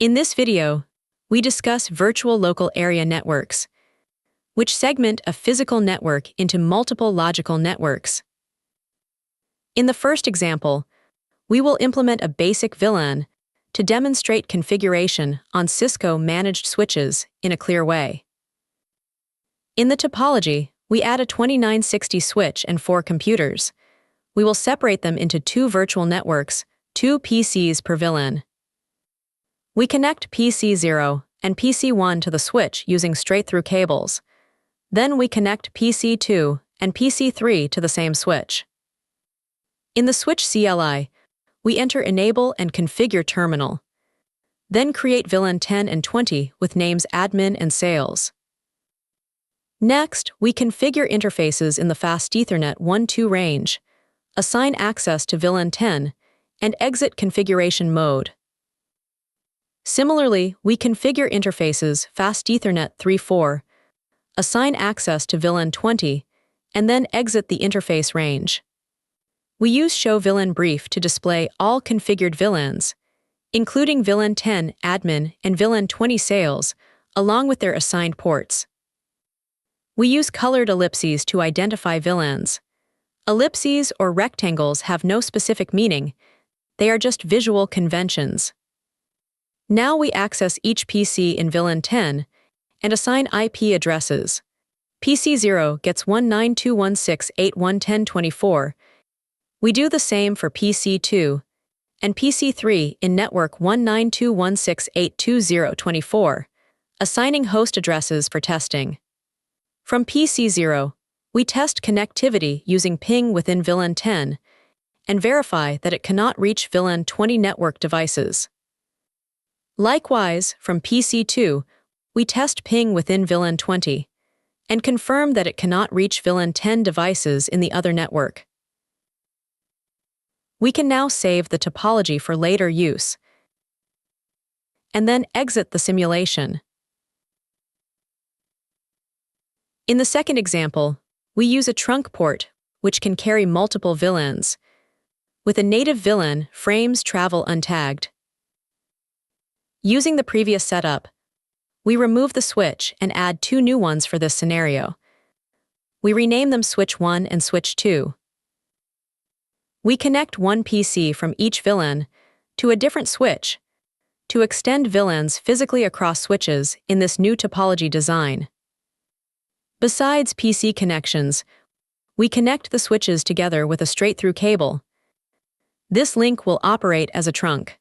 In this video, we discuss virtual local area networks, which segment a physical network into multiple logical networks. In the first example, we will implement a basic VLAN to demonstrate configuration on Cisco managed switches in a clear way. In the topology, we add a 2960 switch and 4 computers. We will separate them into 2 virtual networks, 2 PCs per VLAN. We connect PC0 and PC1 to the switch using straight-through cables. Then we connect PC2 and PC3 to the same switch. In the switch CLI, we enter Enable and Configure Terminal. Then create VLAN 10 and 20 with names Admin and Sales. Next, we configure interfaces in the Fast Ethernet 1-2 range, assign access to VLAN 10, and exit configuration mode. Similarly, we configure interfaces Fast Ethernet 3-4, assign access to VLAN 20, and then exit the interface range. We use Show VLAN Brief to display all configured VLANs, including VLAN 10 Admin and VLAN 20 Sales, along with their assigned ports. We use colored ellipses to identify VLANs. Ellipses or rectangles have no specific meaning, they are just visual conventions. Now we access each PC in VLAN 10 and assign IP addresses. PC0 gets 192.168.110.24. We do the same for PC2 and PC3 in network 192.168.20.24, assigning host addresses for testing. From PC0, we test connectivity using ping within VLAN 10 and verify that it cannot reach VLAN 20 network devices. Likewise, from PC2, we test ping within VLAN 20 and confirm that it cannot reach VLAN 10 devices in the other network. We can now save the topology for later use and then exit the simulation. In the second example, we use a trunk port, which can carry multiple VLANs. With a native VLAN, frames travel untagged. Using the previous setup, we remove the switch and add 2 new ones for this scenario. We rename them Switch 1 and Switch 2. We connect one PC from each VLAN to a different switch to extend VLANs physically across switches in this new topology design. Besides PC connections, we connect the switches together with a straight-through cable. This link will operate as a trunk.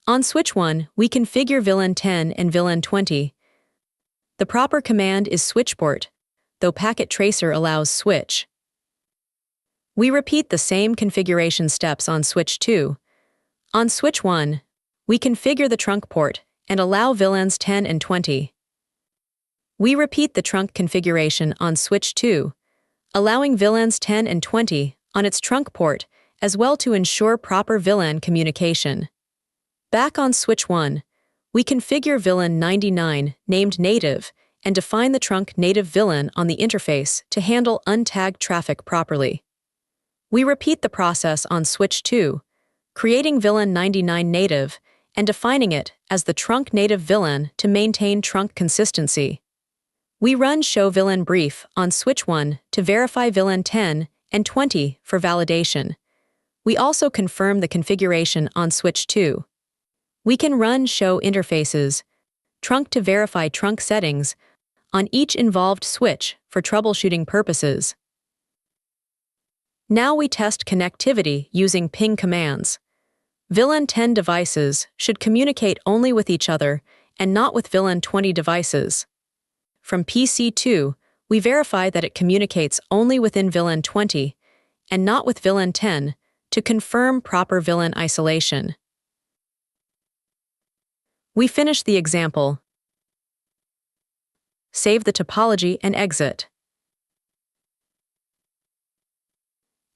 On switch 1, we configure VLAN 10 and VLAN 20. The proper command is switchport, though packet tracer allows switch. We repeat the same configuration steps on switch 2. On switch 1, we configure the trunk port and allow VLANs 10 and 20. We repeat the trunk configuration on switch 2, allowing VLANs 10 and 20 on its trunk port as well to ensure proper VLAN communication. Back on switch 1, we configure VLAN 99 named native and define the trunk native VLAN on the interface to handle untagged traffic properly. We repeat the process on switch 2, creating VLAN 99 native and defining it as the trunk native VLAN to maintain trunk consistency. We run Show VLAN Brief on switch 1 to verify VLAN 10 and 20 for validation. We also confirm the configuration on switch 2. We can run Show Interfaces, trunk to verify trunk settings on each involved switch for troubleshooting purposes. Now we test connectivity using ping commands. VLAN 10 devices should communicate only with each other and not with VLAN 20 devices. From PC2, we verify that it communicates only within VLAN 20 and not with VLAN 10 to confirm proper VLAN isolation. We finish the example, save the topology and exit.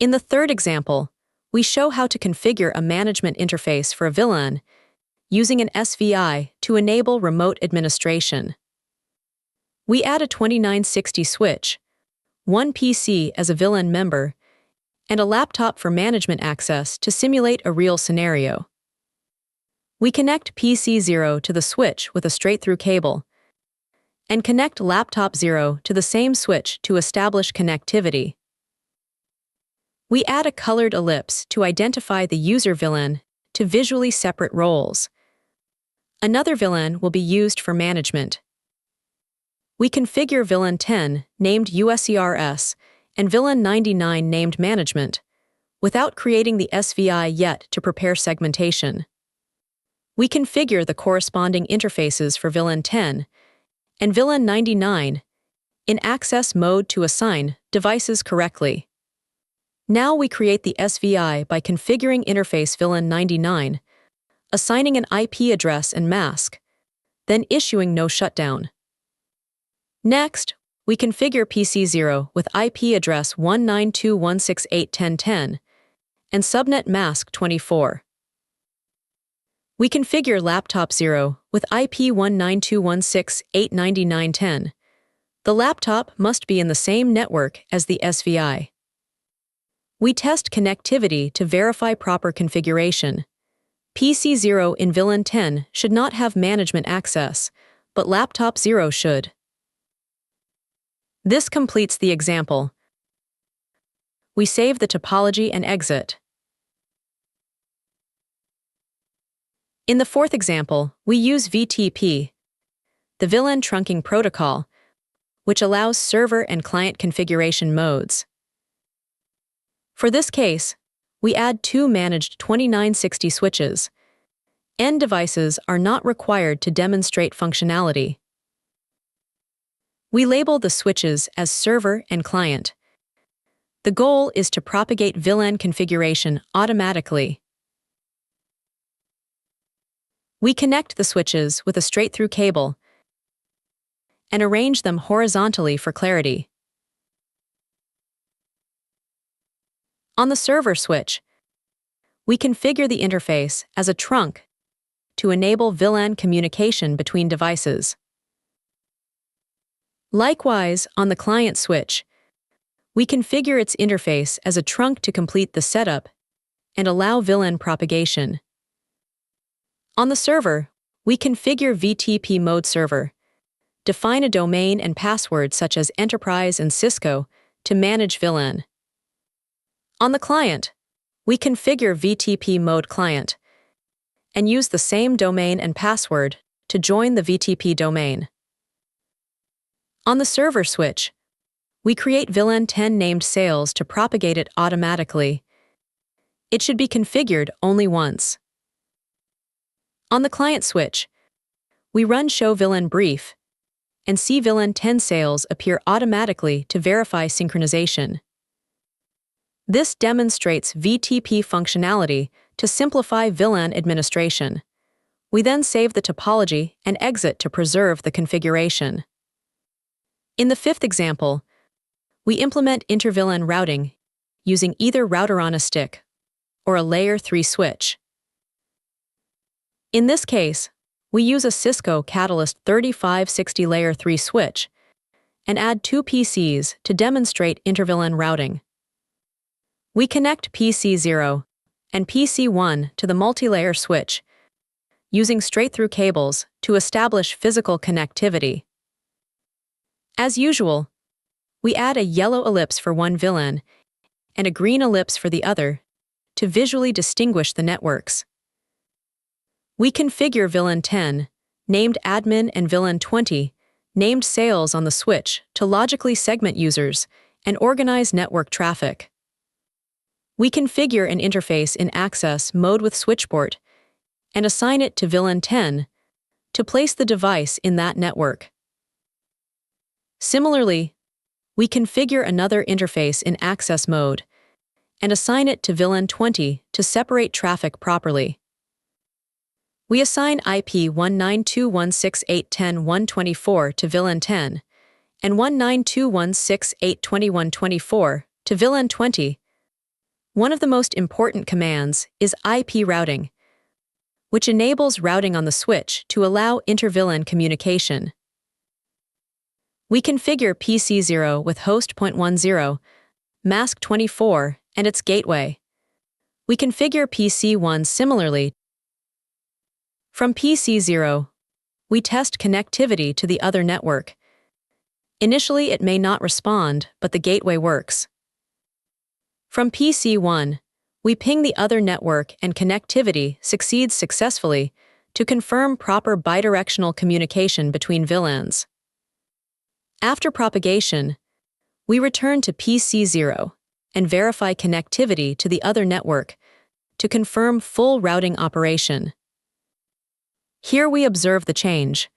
In the third example, we show how to configure a management interface for a VLAN using an SVI to enable remote administration. We add a 2960 switch, one PC as a VLAN member, and a laptop for management access to simulate a real scenario. We connect PC 0 to the switch with a straight-through cable, and connect laptop 0 to the same switch to establish connectivity. We add a colored ellipse to identify the user VLAN to visually separate roles. Another VLAN will be used for management. We configure VLAN 10, named USERS, and VLAN 99 named management, without creating the SVI yet to prepare segmentation. We configure the corresponding interfaces for VLAN 10 and VLAN 99 in access mode to assign devices correctly. Now we create the SVI by configuring interface VLAN 99, assigning an IP address and mask, then issuing no shutdown. Next, we configure PC0 with IP address 192.168.10.10 and subnet mask 24. We configure laptop 0 with IP 192.168.99.10. The laptop must be in the same network as the SVI. We test connectivity to verify proper configuration. PC0 in VLAN 10 should not have management access, but laptop 0 should. This completes the example. We save the topology and exit. In the fourth example, we use VTP, the VLAN trunking protocol, which allows server and client configuration modes. For this case, we add two managed 2960 switches. End devices are not required to demonstrate functionality. We label the switches as server and client. The goal is to propagate VLAN configuration automatically. We connect the switches with a straight-through cable and arrange them horizontally for clarity. On the server switch, we configure the interface as a trunk to enable VLAN communication between devices. Likewise, on the client switch, we configure its interface as a trunk to complete the setup and allow VLAN propagation. On the server, we configure VTP mode server, define a domain and password such as Enterprise and Cisco to manage VLAN. On the client, we configure VTP mode client and use the same domain and password to join the VTP domain. On the server switch, we create VLAN 10 named sales to propagate it automatically. It should be configured only once. On the client switch, we run show VLAN brief and see VLAN 10 sales appear automatically to verify synchronization. This demonstrates VTP functionality to simplify VLAN administration. We then save the topology and exit to preserve the configuration. In the fifth example, we implement inter-VLAN routing using either router on a stick or a layer 3 switch. In this case, we use a Cisco Catalyst 3560 layer 3 switch and add two PCs to demonstrate inter-VLAN routing. We connect PC0 and PC1 to the multi-layer switch using straight-through cables to establish physical connectivity. As usual, we add a yellow ellipse for one VLAN and a green ellipse for the other to visually distinguish the networks. We configure VLAN 10, named admin, and VLAN 20, named sales on the switch to logically segment users and organize network traffic. We configure an interface in access mode with switchport and assign it to VLAN 10 to place the device in that network. Similarly, we configure another interface in access mode and assign it to VLAN 20 to separate traffic properly. We assign IP 192.168.10.124 to VLAN 10 and 192.168.21.24 to VLAN 20. One of the most important commands is IP routing, which enables routing on the switch to allow inter-VLAN communication. We configure PC0 with host 0.10, mask 24, and its gateway. We configure PC1 similarly From PC0, we test connectivity to the other network. Initially, it may not respond, but the gateway works. From PC1, we ping the other network and connectivity succeeds successfully to confirm proper bidirectional communication between VLANs. After propagation, we return to PC0 and verify connectivity to the other network to confirm full routing operation. Here we observe the change.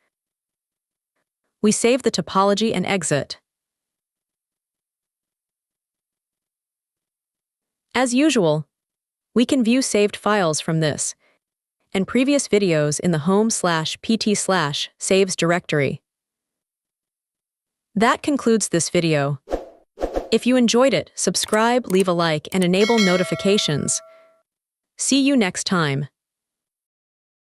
We save the topology and exit. As usual, we can view saved files from this and previous videos in the home/pt/saves directory. That concludes this video. If you enjoyed it, subscribe, leave a like, and enable notifications. See you next time.